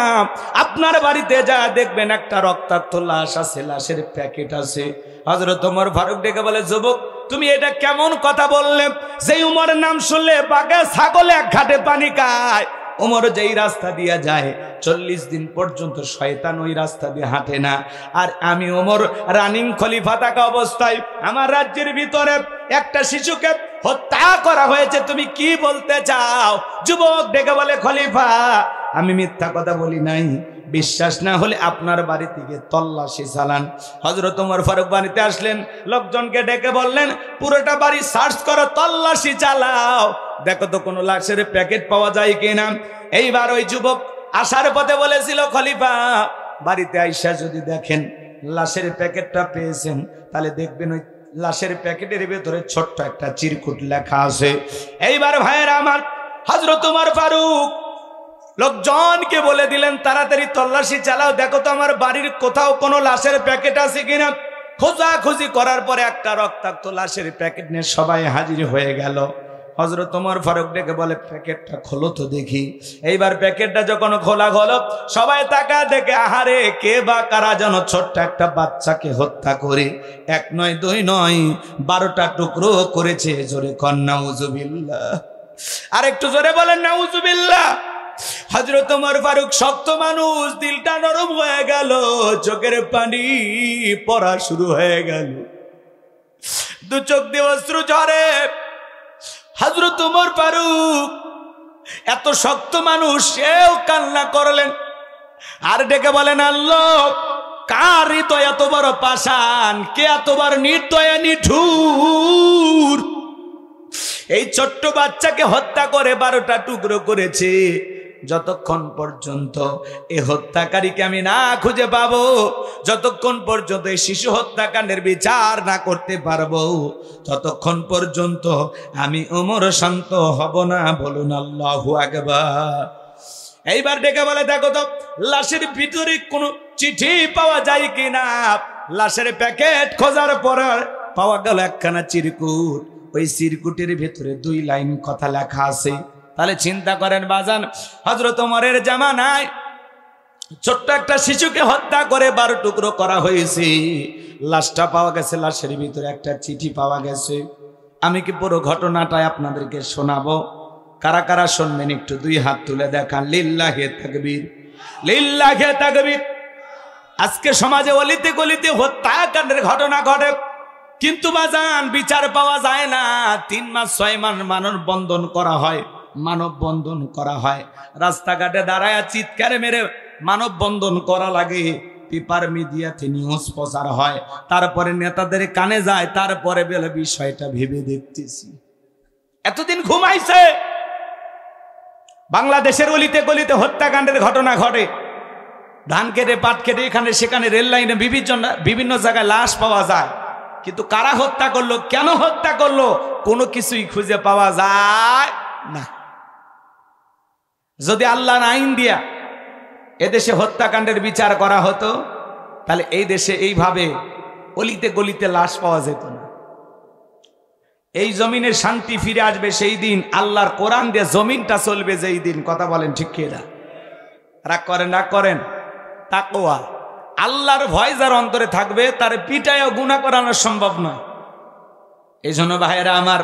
[SPEAKER 1] আপনার বাড়িতে যা দেখবেন একটা রক্তাক্ত লাশ আছে, লাশের প্যাকেট আছে। হযরত ওমর ফারুক ডেকে বলে, যুবক তুমি এটা কেমন কথা বললে? যেই উমরের নাম শুনলে বাঘে ছাগলে এক ঘাটে পানি খায়। উমর যেই রাস্তা দিয়ে যায় 40 দিন পর্যন্ত শয়তান ওই রাস্তা দিয়ে হাঁটে না। আর আমি ওমর রানিং খলিফা থাকা অবস্থায় আমার রাজ্যের ভিতরে একটা শিশুকে হত্যা করা হয়েছে, তুমি কি বলতে চাও? যুবক ডেকে বলে, খলিফা, আমি মিথ্যা কথা বলি নাই, বিশ্বাস না হলে আপনার বাড়ি থেকে তল্লাশি চালান। হযরত ওমর ফারুক বাড়িতে আসলেন, লোকজনকে ডেকে বললেন, পুরোটা বাড়ি সার্চ করো, তল্লাশি চালাও, দেখো তো কোনো লাশের প্যাকেট পাওয়া যায় কিনা। এইবার ওই যুবক আসার পথে বলেছিল, খলিফা, বাড়িতে আইসা যদি দেখেন লাশের প্যাকেটটা পেয়েছেন, তাহলে দেখবেন ওই লাশের প্যাকেটের ভেতরে ছোট্ট একটা চিরকুট লেখা আছে। এইবার ভাইয়েরা আমার, হযরত ওমর ফারুক লোকজনকে বলে দিলেন, তাড়াতাড়ি তল্লাশি চালাও, দেখো তো আমার বাড়ির কোথাও কোনো লাশের প্যাকেট আছে কিনা। খোঁজাখুঁজি করার পরে একটা রক্তাক্ত লাশের প্যাকেট নিয়ে সবাই হাজির হয়ে গেল। হযরত ওমর ফারুক ডেকে বলে, প্যাকেটটা খোলো তো দেখি। এইবার প্যাকেটটা যখন খোলা হলো, সবাই তাকা দেখে, আহারে, কে বা কারা যেন ছোট্ট একটা বাচ্চাকে হত্যা করে 1 নয় 2 নয় 12টা টুকরো করেছে। জোরে কন নাউজুবিল্লাহ, আর একটু জোরে বলেন নাউজুবিল্লাহ। হযরত ওমর ফারুক শক্ত মানুষ, দিলটা নরম হয়ে গেল, চোখের পানি পড়া শুরু হয়ে গেল, 2 চোখ দিয়ে অশ্রু ঝরে। হযরত ওমর ফারুক এত শক্ত মানুষ, সেও কান্না করলেন আর ডেকে বলেন, আল্লাহ, কার হৃদয় এত বড় পাষাণ, কে এত বড় নির্দয়া নিঠুর, এই ছোট্ট বাচ্চাকে হত্যা করে 12টা টুকরো করেছে। যতক্ষণ পর্যন্ত এই হত্যাকারীকে আমি না খুঁজে পাবো, যতক্ষণ পর্যন্ত এই শিশু হত্যাকাণ্ডের বিচার না করতে পারবো, ততক্ষণ পর্যন্ত আমি ওমর শান্ত হব না। বলুন আল্লাহু আকবার। এইবার ডেকে বলে, দেখো তো লাশের ভিতরে কোনো চিঠি পাওয়া যায় কিনা। লাশের প্যাকেট খোঁজার পর পাওয়া গেল একখানা চিরকুট। ওই চিরকুটের ভিতরে 2 লাইন কথা লেখা আছে। তাহলে চিন্তা করেন বাজান, হযরত ওমরের জামানায় ছোট্ট একটা শিশুকে হত্যা করে 12 টুকরো করা হয়েছে, লাশটা পাওয়া গেছে, লাশের ভিতরে একটা চিঠি পাওয়া গেছে। আমি কি পুরো ঘটনাটাই আপনাদেরকে শোনাবো? কারা কারা শুনবেন একটু 2 হাত তুলে দেখান। লিল্লাহি তাকবীর, লিল্লাহি তাকবীর। আজকে সমাজে অলিতে গলিতে হত্যাকাণ্ডের ঘটনা ঘটে, কিন্তু বাজান বিচার পাওয়া যায় না। 3 মাস 6 মাস মানববন্ধন করা হয়, মানববন্ধন করা হয়, রাস্তাঘাটে দাঁড়ায় চিৎকার মেরে মানববন্ধন করা লাগে, পেপার মিডিয়াতে নিউজ প্রচার হয়, তারপরে নেতাদের কানে যায়, তারপরে বলে বিষয়টা ভেবে দেখতেছি। এতদিন ঘুমাইছে। বাংলাদেশের অলিতে গলিতে হত্যাকাণ্ডের ঘটনা ঘটে, ধান কেটে পাট কেটে এখানে সেখানে রেল লাইনে বিভিন্ন জায়গায় লাশ পাওয়া যায়, কিন্তু কারা হত্যা করলো, কেন হত্যা করলো, কোনো কিছুই খুঁজে পাওয়া যায় না। যদি আল্লাহর আইন দিয়া এদেশে হত্যাকাণ্ডের বিচার করা হতো, তাহলে এই দেশে এইভাবে অলিতে গলিতে লাশ পাওয়া যেত না। এই জমিনে শান্তি ফিরে আসবে সেই দিন, আল্লাহর কোরআন দিয়ে জমিনটা চলবে যেই দিন। কথা বলেন ঠিক কিনা? রাগ করেন, রাগ করেন। তাকওয়া, আল্লাহর ভয় যার অন্তরে থাকবে, তার পিটায়ও গুনাহ করানো সম্ভব নয়। এই জন্য ভাইয়েরা আমার,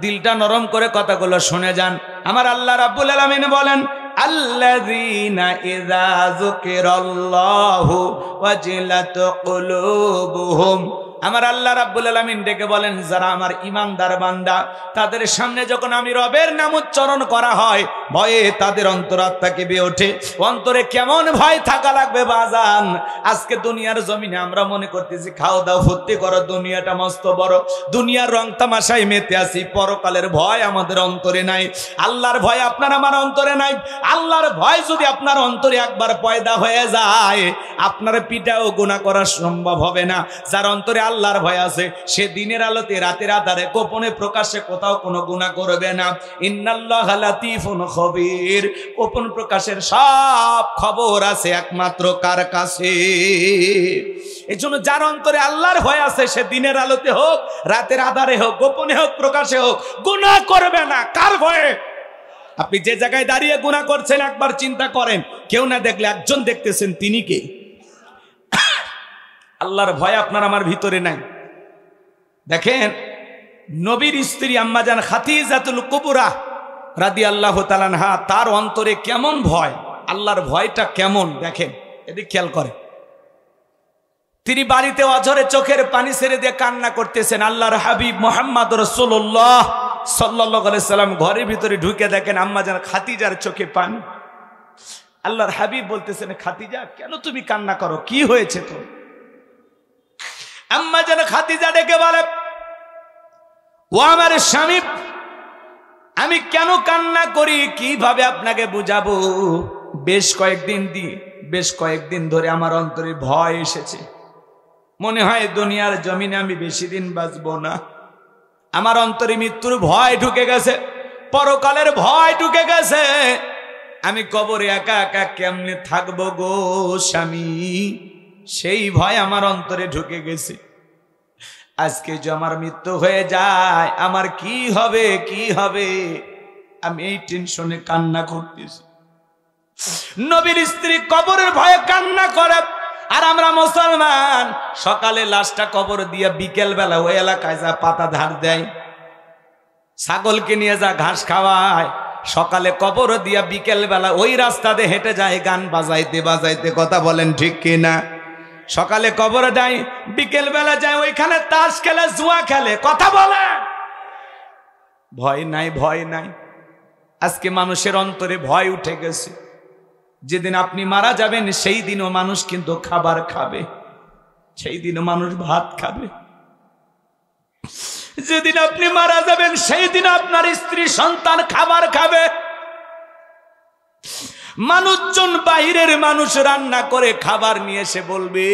[SPEAKER 1] দিলটা নরম করে কথাগুলো শুনে যান। আমার আল্লাহ রাব্বুল আলামিন বলেন, আল্লাযীনা ইযা যুকিরাল্লাহু ওয়াজিলাত কুলুবুহুম, আমার আল্লাহ রাব্বুল আলামিন ডেকে বলেন, যারা আমার ঈমানদার বান্দা তাদের সামনে যখন আমি রবের নাম উচ্চারণ করা হয়, ভয়ে তাদের অন্তরাত্মা কেঁপে ওঠে। অন্তরে কেমন ভয় থাকা লাগবে বাজান। আজকে দুনিয়ার জমিনে আমরা মনে করতেছি খাও দাও ফুর্তি করো, দুনিয়াটা মস্ত বড়, দুনিয়ার রং তামাশায় মেতে আসি, পরকালের ভয় আমাদের অন্তরে নাই, আল্লাহর ভয় আপনার আমার অন্তরে নাই। আল্লাহর ভয় যদি আপনার অন্তরে একবার পয়দা হয়ে যায়, আপনার পিঠাও গুনাহ করা সম্ভব হবে না। যার অন্তরে আল্লাহর ভয় আছে সে দিনের আলোতে রাতের আধারে গোপনে প্রকাশ্যে কোথাও কোনো গুনাহ করবে না। ইন্নাল্লাহা লাতীফুন খবীর, গোপন প্রকাশের সব খবর আছে একমাত্র কার কাছে? এজন্য যার অন্তরে আল্লাহর ভয় আছে সে দিনের আলোতে হোক রাতের আধারে হোক গোপনে হোক প্রকাশে হোক গুনাহ করবে না। কার ভয়ে? আপনি যে জায়গায় দাঁড়িয়ে গুনাহ করছেন একবার চিন্তা করেন, কেউ না দেখলে একজন দেখতেছেন, তিনি কে? আল্লাহর ভয় আপনার আমার ভিতরে নাই। দেখেন নবীর স্ত্রী আম্মাজান খাদিজাতুল কুবরা রাদিয়াল্লাহু তাআলা আনহা, তার অন্তরে কেমন ভয়, আল্লাহর ভয়টা কেমন দেখেন, এদিকে খেয়াল করে। তিনি বাড়িতে অঝরে চোখের পানি ছেড়ে দিয়ে কান্না করতেছেন। আল্লাহর হাবিব মুহাম্মদ রাসূলুল্লাহ সাল্লাল্লাহু আলাইহি সাল্লাম ঘরের ভিতরে ঢুকে দেখেন আম্মাজান খাদিজার চোখে পানি। আল্লাহর হাবিব বলতেছেন, খাদিজা কেন তুমি কান্না করো, কি হয়েছে তো? আম্মাজান খাদিজা ডেকে বলে, ও আমার স্বামী, আমি কেন কান্না করি কিভাবে আপনাকে বুঝাবো? বেশ কয়েকদিন ধরে আমার অন্তরে ভয় এসেছে। মনে হয় দুনিয়ার জমিনে আমি বেশি দিন বাঁচবো না। আমার অন্তরে মৃত্যুর ভয় ঢুকে গেছে, পরকালের ভয় ঢুকে গেছে। আমি কবরে একা একা কেমনে থাকবো গো স্বামী, সেই ভয় আমার অন্তরে ঢুকে গেছে। আজকে যে আমার মৃত্যু হয়ে যায় আমার কি হবে, কি হবে, আমি এই টেনশনে কান্না করতেছি। নবীর স্ত্রী কবরের ভয়ে কান্না করে, আর আমরা মুসলমান সকালে লাশটা কবর দিয়া বিকেল বেলা ওই এলাকায় যা পাতা ধার দেয়, ছাগলকে নিয়ে যা ঘাস খাওয়ায়, সকালে কবর দিয়া বিকেল বেলা ওই রাস্তাতে হেঁটে যায় গান বাজাইতে বাজাইতে। কথা বলেন ঠিক কিনা? সকালে কবর দেয়, বিকেল বেলা যায় ওইখানে তাস খেলে, জুয়া খেলে। কথা বলে ভয় নাই, ভয় নাই। আজকে মানুষের অন্তরে ভয় উঠে গেছে। যেদিন আপনি মারা যাবেন সেই দিনও মানুষ কিন্তু খাবার খাবে, সেই দিনও মানুষ ভাত খাবে। যেদিন আপনি মারা যাবেন সেই দিন আপনার স্ত্রী সন্তান খাবার খাবে। মানুষজন বাহিরের মানুষ রান্না করে খাবার নিয়ে এসে বলবে,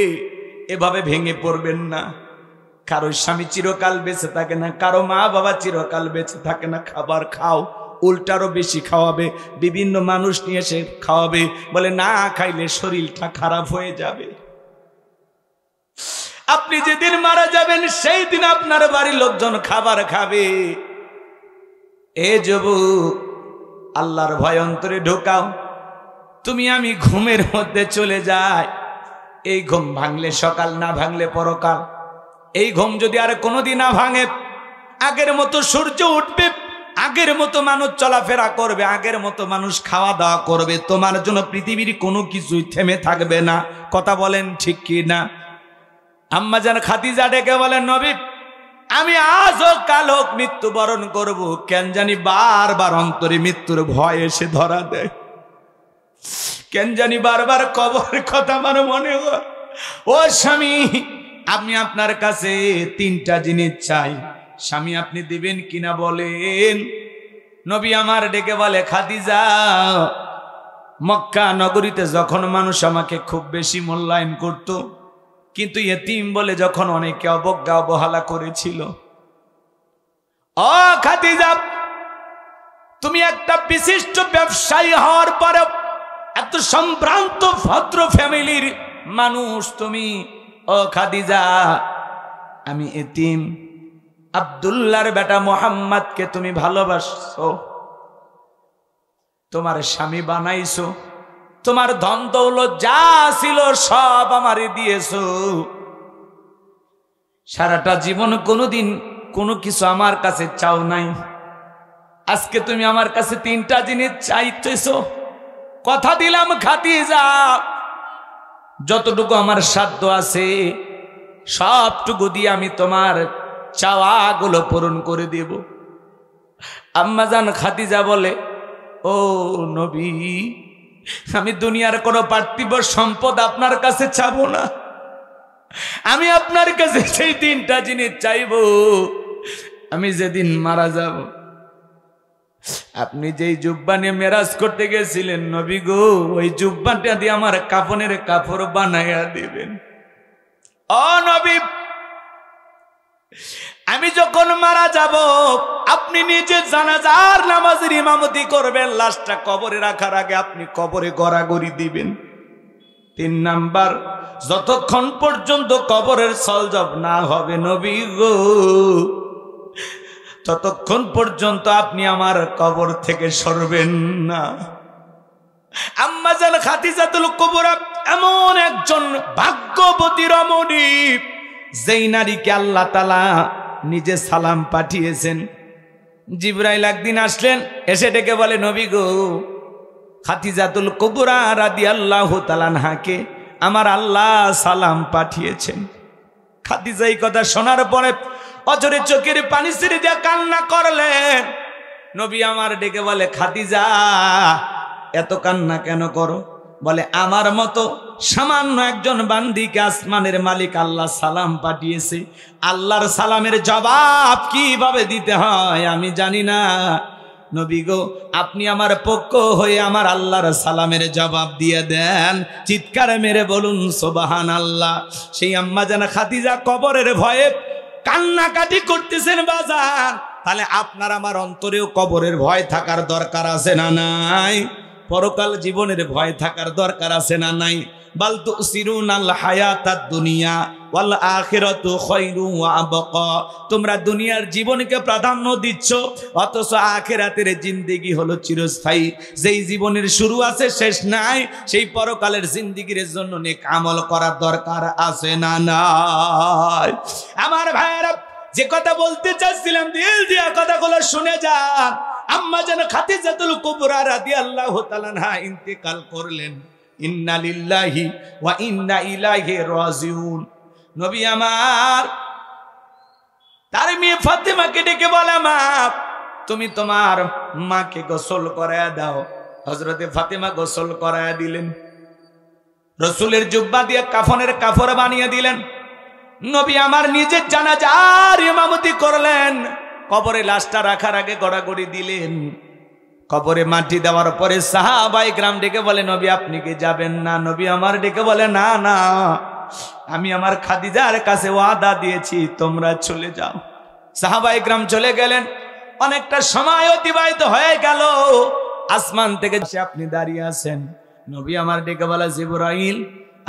[SPEAKER 1] এভাবে ভেঙে পড়বেন না। কারো স্বামী চিরকাল বেঁচে থাকে না, কারো মা বাবা চিরকাল বেঁচে থাকে না। খাবার খাও, উল্টারও বেশি খাওয়াবে, বিভিন্ন মানুষ নিয়ে এসে খাওয়াবে, বলে না খাইলে শরীরটা খারাপ হয়ে যাবে। আপনি যেদিন মারা যাবেন সেই দিন আপনার বাড়ির লোকজন খাবার খাবে। এ যুবক, আল্লাহর ভয় অন্তরে ঢোকাও। তুমি আমি ঘুমের মধ্যে চলে যাই, এই ঘুম ভাঙলে সকাল, না ভাঙলে পরকাল। এই ঘুম যদি আর কোনোদিন না ভাঙে, আগের মতো সূর্য উঠবে, আগের মতো মানুষ চলাফেরা করবে, আগের মতো মানুষ খাওয়া দাওয়া করবে, তোমার জন্য পৃথিবীর কোনো কিছুই থেমে থাকবে না। কথা বলেন ঠিক কি না? আম্মাজান খাদিজা ডেকে বলেন, নবী, আমি আজ হোক কাল হোক মৃত্যুবরণ করব, কেন জানি বারবার অন্তরে মৃত্যুর ভয় এসে ধরা দেয়। কেন জানি বারবার কবরের কথা আমার মনে হয়। ও স্বামী, আমি আপনার কাছে তিনটা জিনিস চাই, স্বামী আপনি দিবেন কিনা বলেন। নবী আমার ডেকে বলে, খাদিজা, মক্কা নগরীতে যখন মানুষ আমাকে খুব বেশি মূল্যায়ন করত, কিন্তু ইয়েতিম বলে যখন অনেকে অবজ্ঞা অবহেলা করেছিল, ও খাদিজা, তুমি একটা বিশিষ্ট ব্যবসায়ী হওয়ার পরে, এত সম্ভ্রান্ত ভদ্র ফ্যামিলির মানুষ তুমি, ও খাদিজা, আমি এতিম আব্দুল্লাহর বেটা মোহাম্মদকে তুমি ভালোবাসছো, তোমার স্বামী বানাইছো, তোমার ধন দৌলত যা ছিল সব আমারে দিয়েছো, সারাটা জীবন কোনোদিন কোনো কিছু আমার কাছে চাও নাই, আজকে তুমি আমার কাছে তিনটা জিনিস চাইতেছো। কথা দিলাম খাদিজা, যতটুকু আমার সাধ্য আছে সবটুকু দিয়ে আমি তোমার চাওয়াগুলো পূরণ করে দেব। আম্মাজান খাদিজা বলে, ও নবী, আমি দুনিয়ার কোনো পার্থিব সম্পদ আপনার কাছে চাবো না। আমি আপনার কাছে সেই তিনটা জিনিস চাইব। আমি যেদিন মারা যাব, আপনি যেই জুব্বা নিয়ে মেরাজ করতে গেছিলেন নবী গো, ওই জুব্বাটা দিয়ে আমার কাফনের কাপড় বানাইয়া দিবেন। ও নবী, আমি যখন মারা যাব আপনি নিজে জানাজার নামাজের ইমামতি করবেন। লাশটা কবরে রাখার আগে আপনি কবরে গড়াগড়ি দিবেন। 3 নাম্বার, যতক্ষণ পর্যন্ত কবরের সলজব না হবে নবী গো, ততক্ষণ পর্যন্ত আপনি আমার কবর থেকে সরবেন না। আম্মাজান খাদিজাতুল কুবরা এমন একজন ভাগ্যবতী রমণী, যেই নারীকে আল্লাহ তাআলা নিজে সালাম পাঠিয়েছেন। জিবরাইল একদিন আসলেন, এসে ডেকে বলে, নবী গো, খাদিজাতুল কুবরা রাদিয়াল্লাহু তাআলা আনহাকে আমার আল্লাহ সালাম পাঠিয়েছেন। খাদিজা এই কথা শোনার পরে অজরে চোখের পানি ছেড়ে দিয়ে কান্না করলেন। নবী আমার ডেকে বলে, খাদিজা এত কান্না কেন করো? বলে, আমার মতো সামান্য একজন বান্দিকে আসমানের মালিক আল্লাহ সালাম পাঠিয়েছে। আল্লাহর সালামের জবাব কিভাবে দিতে হয় আমি জানি না। নবী গো, আপনি আমার পক্ষ হয়ে আমার আল্লাহর সালামের জবাব দিয়ে দেন। চিৎকার মেরে বলুন সুবহানাল্লাহ। সেই আম্মাজান খাদিজা কবরের ভয়ে কান্নাকাটি করতেছেন বাজার। তাহলে আপনার আমার অন্তরেও কবরের ভয় থাকার দরকার আছে না নাই? পরকাল জীবনের ভয় থাকার দরকার আছে না নাই? বাল তুসিরুনাল হায়াতাদ দুনিয়া ওয়াল আখিরাতু খায়রুন ওয়া আবকা। তোমরা দুনিয়ার জীবনকে প্রাধান্য দিচ্ছ, অথচ আখিরাতের জিন্দেগি হলো চিরস্থায়ী। যেই জীবনের শুরু আছে শেষ নাই, সেই পরকালের জিন্দেগির জন্য নেক আমল করার দরকার আছে না নাই? আমার ভাইরা, যে কথা বলতে চাচ্ছিলাম দিল দিয়া কথাগুলো শুনে যান। আম্মাজান খাদিজাতুল কুবরা রাদিয়াল্লাহু তাআলা আনহা ইন্তেকাল করলেন। ইন্না লিল্লাহি ওয়া ইন্না ইলাইহি রাজিউন। নবী আমার তার মেয়ে ফাতেমাকে ডেকে বলে, মা, তুমি তোমার মাকে গোসল করায়া দাও। হযরতে ফাতেমা গোসল করায়া দিলেন। রাসূলের জুব্বা দিয়ে কাফনের কাপড় বানিয়ে দিলেন। নবী আমার নিজের জানাজার ইমামতি করলেন। কবরে লাশটা রাখার আগে গড়াগড়ি দিলেন। কবরে মাটি দেওয়ার পরে সাহাবায়ে কেরাম ডেকে বলে, নবী আপনি কি যাবেন না? নবী আমার ডেকে বলে, না না, আমি আমার খাদিজার কাছে ওয়াদা দিয়েছি, তোমরা চলে যাও। সাহাবায়ে কেরাম চলে গেলেন। অনেকটা সময় অতিবাহিত হয়ে গেল। আসমান থেকে আপনি দাঁড়িয়ে আছেন। নবী আমার ডেকে বলে, জিবরাইল,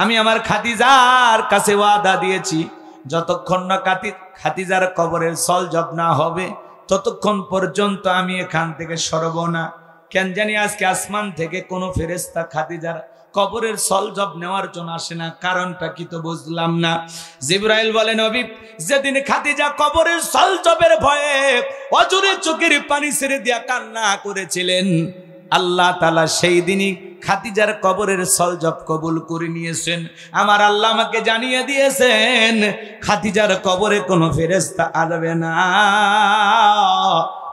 [SPEAKER 1] আমি আমার খাদিজার কাছে ওয়াদা দিয়েছি, যতক্ষণ না খাদিজার কবরের সলজব না হবে ততক্ষণ পর্যন্ত আমি এখান থেকে সরব না। কেন জানি আজকে আসমান থেকে কোনো ফেরেশতা খাদিজার কবরের সলজব নেওয়ার জন্য আসে না। কারণটা কি তো বুঝলাম না। জিবরাইল বলে, নবী, যেদিন খাদিজা কবরের সলজবের ভয়ে অজরে চোখের পানি ছেড়ে দিয়া কান্না করেছিলেন, আল্লাহ তাআলা সেই দিনই খাদিজার কবরের সলজব কবুল করে নিয়েছেন। আমার আল্লাহ আমাকে জানিয়ে দিয়েছেন, খাদিজার কবরে কোনো ফেরেশতা আসবে না,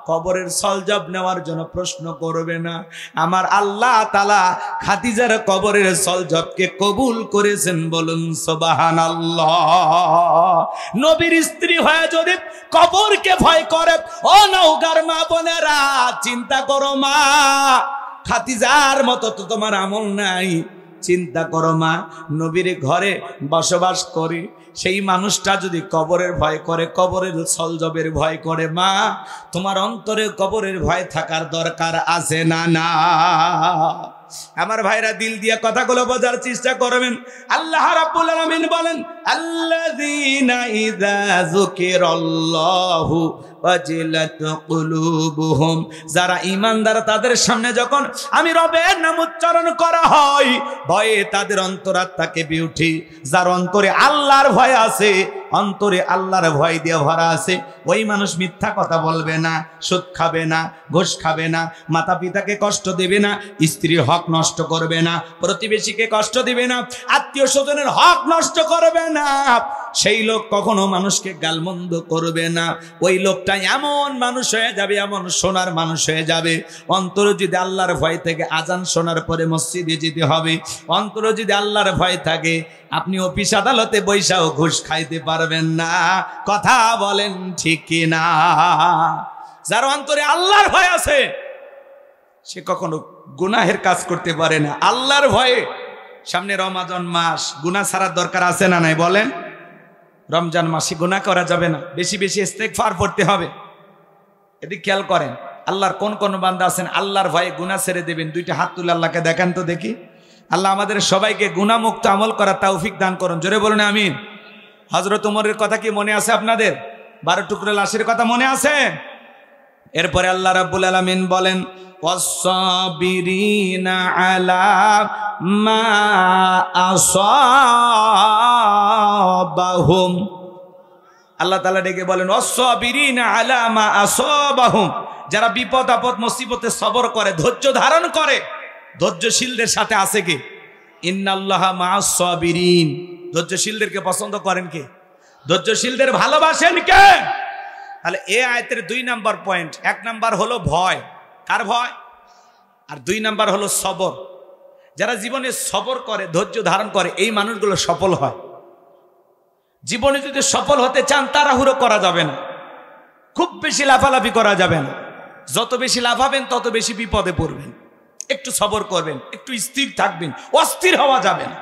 [SPEAKER 1] কবরের সলজব নেওয়ার জন্য প্রশ্ন করবে না। আমার আল্লাহ তাআলা খাদিজার কবরের সলজবকে কবুল করেছেন। বলুন সুবহানাল্লাহ। নবীর স্ত্রী হয়ে যদি কবরকে ভয় করে, ও নওগাঁর মা বোনেরা, চিন্তা করো মা, খাদিজার মতো তো তোমার আমল নাই। চিন্তা করো মা, নবীর ঘরে বসবাস করে সেই মানুষটা যদি কবরের ভয় করে, কবরের সলজবের ভয় করে, মা তোমার অন্তরে কবরের ভয় থাকার দরকার আছে না না? আমার ভাইরা, দিল দিয়া কথাগুলো বোঝার চেষ্টা করবেন। আল্লাহ রাব্বুল আলামিন বলেন, আল্লাযীনা ইযা যুকিরাল্লাহু ওয়াজিলাত কুলুবুহুম। যারা ঈমানদার, তাদের সামনে যখন আমি রবের নাম উচ্চারণ করা হয়, ভয়ে তাদের অন্তরাত্মা কেঁপে ওঠে। যার অন্তরে আল্লাহর ভয় আছে, অন্তরে আল্লাহর ভয় দিয়ে ভরা আছে, ওই মানুষ মিথ্যা কথা বলবে না, সুদ খাবে না, ঘুষ খাবে না, মাতা পিতাকে কষ্ট দেবে না, স্ত্রীর হক নষ্ট করবে না, প্রতিবেশীকে কষ্ট দিবে না, আত্মীয় স্বজনের হক নষ্ট করবে না, সেই লোক কখনো মানুষকে গালমন্দ করবে না। ওই লোকটা এমন মানুষ হয়ে যাবে, এমন সোনার মানুষ হয়ে যাবে, অন্তরে যদি আল্লাহর ভয় থেকে আজান শোনার পরে মসজিদে যেতে হবে, অন্তরে যদি আল্লাহর ভয় থাকে আপনি অফিস আদালতে বৈশাও ঘুষ খাইতে পারবেন না। কথা বলেন ঠিক কিনা? যার অন্তরে আল্লাহর ভয় আছে সে কখনো গুনাহের কাজ করতে পারে না। আল্লাহর ভয়ে সামনে রমজান মাস, গুনাহ ছাড়ার দরকার আছে না নাই বলেন? রমজান মাসে গুনাহ করা যাবে না, বেশি বেশি ইস্তেগফার পড়তে হবে। এদিকে খেয়াল করেন, আল্লাহর কোন কোন বান্দা আছেন আল্লাহর ভয়ে গুনাহ ছেড়ে দেবেন? দুইটা হাত তুলে আল্লাহকে দেখান তো দেখি। আল্লাহ আমাদের সবাইকে গুনাহমুক্ত আমল করার তৌফিক দান করুন। জোরে বলুন আমিন। হযরত ওমরের কথা কি মনে আছে আপনাদের? 12 টুকরো লাশের কথা মনে আছে? এরপরে আল্লাহ রাব্বুল আলামিন বলেন ওয়াস-সাবিরিনা আলা মা আসাবাহুম। আল্লাহ তাআলা ডেকে বলেন ওয়াস-সাবিরিনা আলা মা আসাবাহুম, যারা বিপদ আপদ মুসিবতে সবর করে, ধৈর্য ধারণ করে, ধৈর্যশীলদের সাথে আছে কে? ইন্নাল্লাহা মা'আস-সাবিরিন। ধৈর্যশীলদেরকে পছন্দ করেন কে? ধৈর্যশীলদের ভালোবাসেন কে? তাহলে এই আয়াতের 2 নাম্বার পয়েন্ট, 1 নাম্বার হলো ভয়। কার ভয়? আর 2 নাম্বার হলো সবর। যারা জীবনে সবর করে, ধৈর্য ধারণ করে, এই মানুষগুলো সফল হয়। জীবনে যদি সফল হতে চান তাড়াহুড়ো করা যাবে না, খুব বেশি লাফালাফি করা যাবে না। যত বেশি লাফাবেন তত বেশি বিপদে পড়বেন। একটু সবর করবেন, একটু স্থির থাকবেন, অস্থির হওয়া যাবে না।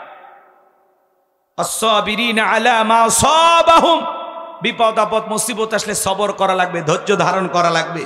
[SPEAKER 1] আস-সাবিরিনা আলা মা আসাবাহুম, বিপদ আপদ মুসিবত আসলে সবর করা লাগবে, ধৈর্য ধারণ করা লাগবে।